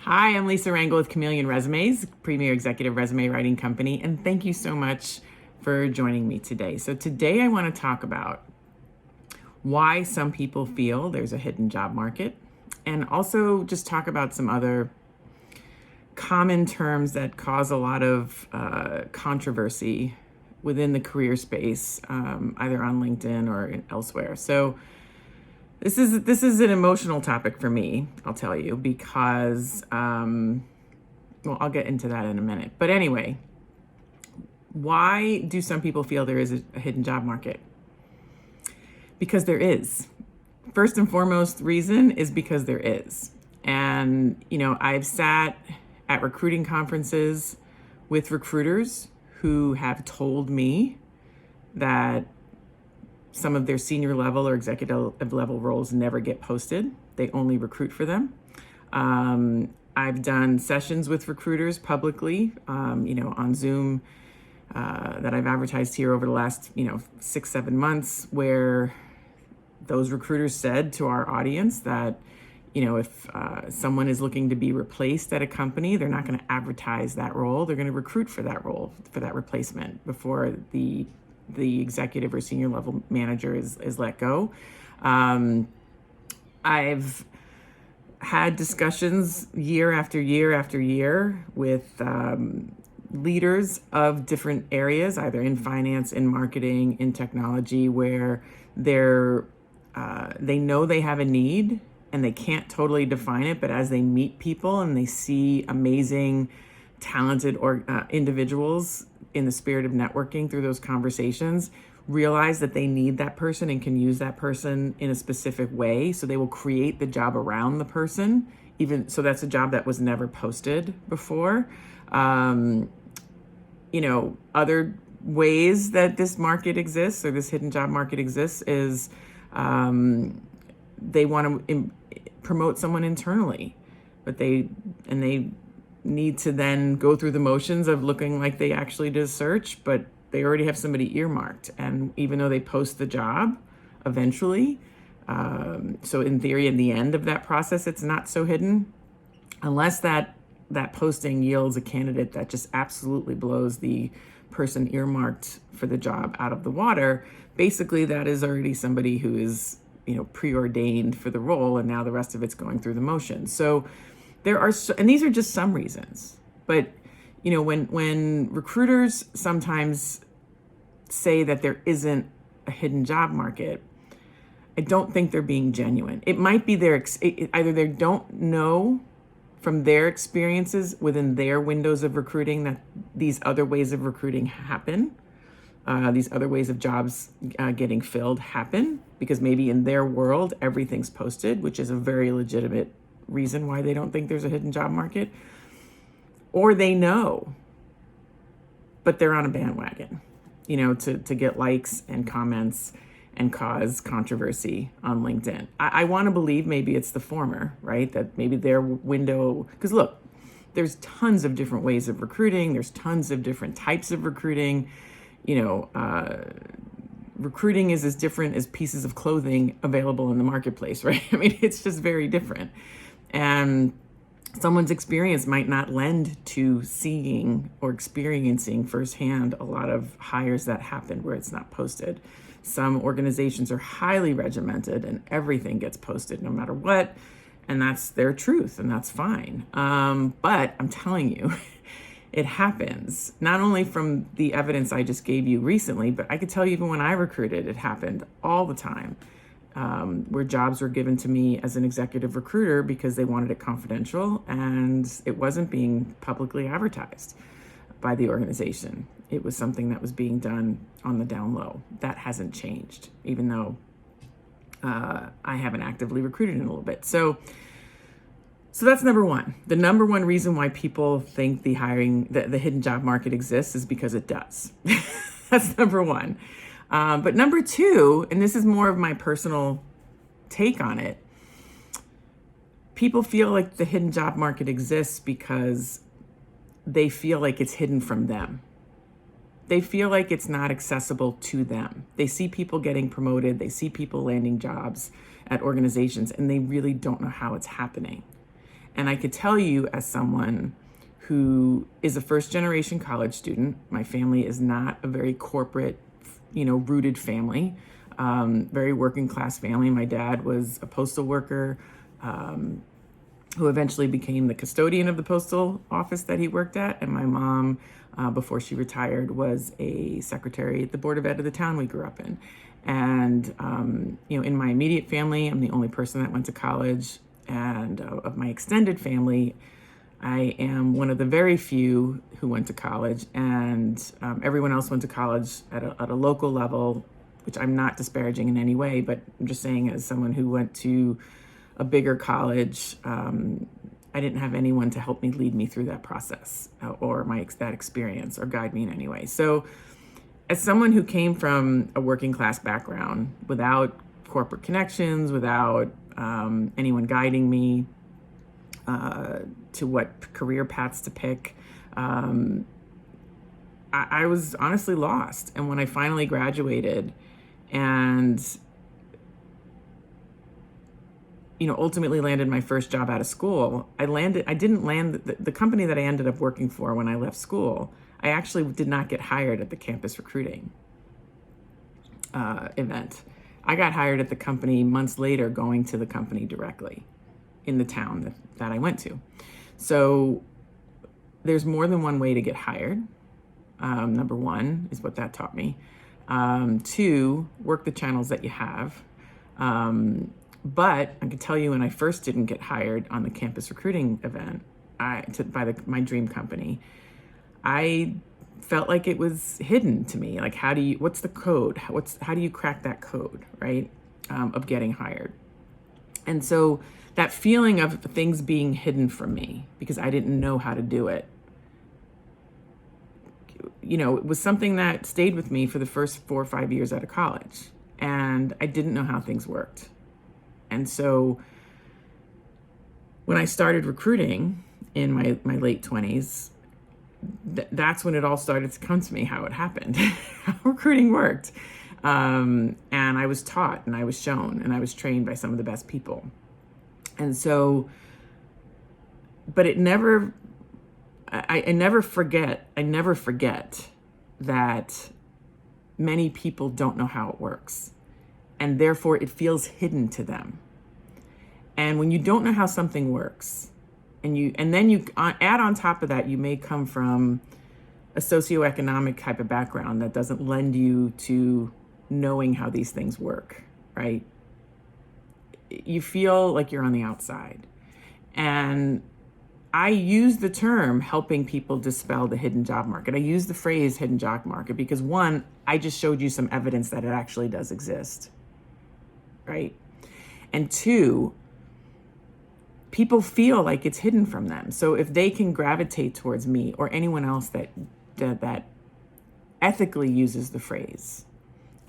Hi, I'm Lisa Rangel with Chameleon Resumes, premier executive resume writing company, and thank you so much for joining me today. So today I want to talk about why some people feel there's a hidden job market, and also just talk about some other common terms that cause a lot of controversy within the career space, either on LinkedIn or elsewhere. So this is an emotional topic for me, I'll tell you, because well, I'll get into that in a minute. But anyway, why do some people feel there is a hidden job market? Because there is. First and foremost reason is because there is. And, I've sat at recruiting conferences with recruiters who have told me that some of their senior level or executive level roles never get posted. They only recruit for them. I've done sessions with recruiters publicly, on Zoom that I've advertised here over the last, 6-7 months, where those recruiters said to our audience that, if someone is looking to be replaced at a company, they're not going to advertise that role. They're going to recruit for that role, for that replacement before the executive or senior level manager is let go. I've had discussions year after year after year with leaders of different areas, either in finance, in marketing, in technology, where they know they have a need and they can't totally define it, but as they meet people and they see amazing, talented individuals in the spirit of networking through those conversations, realize that they need that person and can use that person in a specific way. So they will create the job around the person, even so that's a job that was never posted before. Other ways that this market exists, or this hidden job market exists, is they want to promote someone internally, but they need to then go through the motions of looking like they actually did a search, but they already have somebody earmarked. And even though they post the job eventually, so in theory, in the end of that process, it's not so hidden, unless that posting yields a candidate that just absolutely blows the person earmarked for the job out of the water. Basically, that is already somebody who is, preordained for the role, and now the rest of it's going through the motions. So there are, and these are just some reasons, but when recruiters sometimes say that there isn't a hidden job market, I don't think they're being genuine. It might be either they don't know from their experiences within their windows of recruiting that these other ways of recruiting happen. These other ways of jobs getting filled happen, because maybe in their world, everything's posted, which is a very legitimate reason why they don't think there's a hidden job market. Or they know, but they're on a bandwagon, to get likes and comments and cause controversy on LinkedIn. I want to believe maybe it's the former, right? That maybe their window, because look, there's tons of different ways of recruiting. There's tons of different types of recruiting. Recruiting is as different as pieces of clothing available in the marketplace, right? I mean, it's just very different. And someone's experience might not lend to seeing or experiencing firsthand a lot of hires that happen where it's not posted. Some organizations are highly regimented and everything gets posted no matter what. And that's their truth, and that's fine. But I'm telling you, it happens, not only from the evidence I just gave you recently, but I could tell you even when I recruited, it happened all the time, where jobs were given to me as an executive recruiter because they wanted it confidential and it wasn't being publicly advertised by the organization. It was something that was being done on the down low. That hasn't changed, even though I haven't actively recruited in a little bit. So that's number one. The number one reason why people think the hidden job market exists is because it does. That's number one. But number two, and this is more of my personal take on it, people feel like the hidden job market exists because they feel like it's hidden from them. They feel like it's not accessible to them. They see people getting promoted, they see people landing jobs at organizations, and they really don't know how it's happening. And I could tell you, as someone who is a first generation college student, my family is not a very corporate, rooted family, very working class family. My dad was a postal worker, who eventually became the custodian of the postal office that he worked at. And my mom, before she retired, was a secretary at the Board of Ed of the town we grew up in. And, in my immediate family, I'm the only person that went to college. And of my extended family, I am one of the very few who went to college. And everyone else went to college at a local level, which I'm not disparaging in any way, but I'm just saying, as someone who went to a bigger college, I didn't have anyone to help me, lead me through that process, or that experience, or guide me in any way. So as someone who came from a working class background, without corporate connections, without anyone guiding me to what career paths to pick, I was honestly lost. And when I finally graduated and ultimately landed my first job out of school, I didn't land the company that I ended up working for when I left school. I actually did not get hired at the campus recruiting event. I got hired at the company months later, going to the company directly in the town that I went to. So there's more than one way to get hired. Number one is what that taught me. Two, work the channels that you have. But I can tell you, when I first didn't get hired on the campus recruiting event by my dream company, I felt like it was hidden to me. Like, what's the code? How do you crack that code, right? Of getting hired. And so that feeling of things being hidden from me because I didn't know how to do it, it was something that stayed with me for the first 4 or 5 years out of college. And I didn't know how things worked. And so when I started recruiting in my late 20s, that's when it all started to come to me, how it happened, how recruiting worked. And I was taught, and I was shown, and I was trained by some of the best people. And so, but I never forget that many people don't know how it works, and therefore it feels hidden to them. And when you don't know how something works, and then you add on top of that, you may come from a socioeconomic type of background that doesn't lend you to knowing how these things work, right? You feel like you're on the outside. And I use the term helping people dispel the hidden job market. I use the phrase hidden job market because, one, I just showed you some evidence that it actually does exist, right? And two, people feel like it's hidden from them. So if they can gravitate towards me or anyone else that ethically uses the phrase,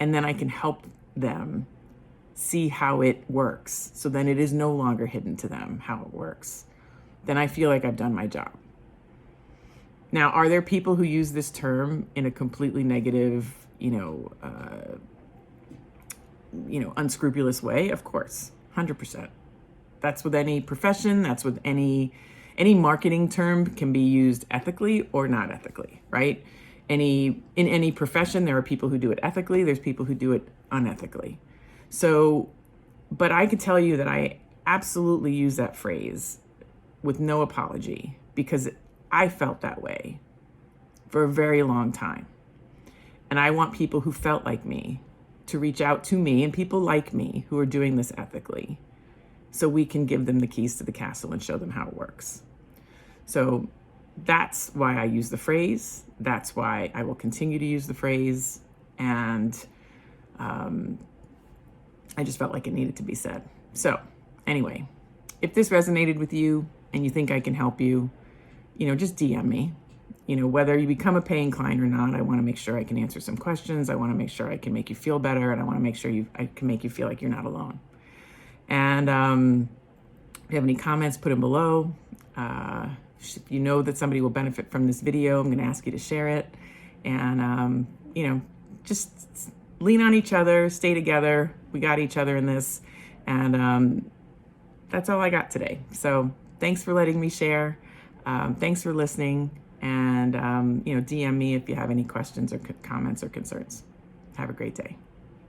and then I can help them see how it works, so then it is no longer hidden to them how it works, then I feel like I've done my job. Now, are there people who use this term in a completely negative, unscrupulous way? Of course, 100%. That's with any profession. That's with any marketing term can be used ethically or not ethically, right? In any profession, there are people who do it ethically. There's people who do it unethically. So, but I could tell you that I absolutely use that phrase with no apology because I felt that way for a very long time. And I want people who felt like me to reach out to me, and people like me who are doing this ethically, so we can give them the keys to the castle and show them how it works. So that's why I use the phrase. That's why I will continue to use the phrase. And I just felt like it needed to be said. So anyway, if this resonated with you and you think I can help you, just DM me. Whether you become a paying client or not, I want to make sure I can answer some questions. I want to make sure I can make you feel better. And I want to make sure I can make you feel like you're not alone. And if you have any comments, put them below. If you know that somebody will benefit from this video, I'm going to ask you to share it. And, just lean on each other, stay together. We got each other in this. And that's all I got today. So thanks for letting me share. Thanks for listening. And, DM me if you have any questions or comments or concerns. Have a great day.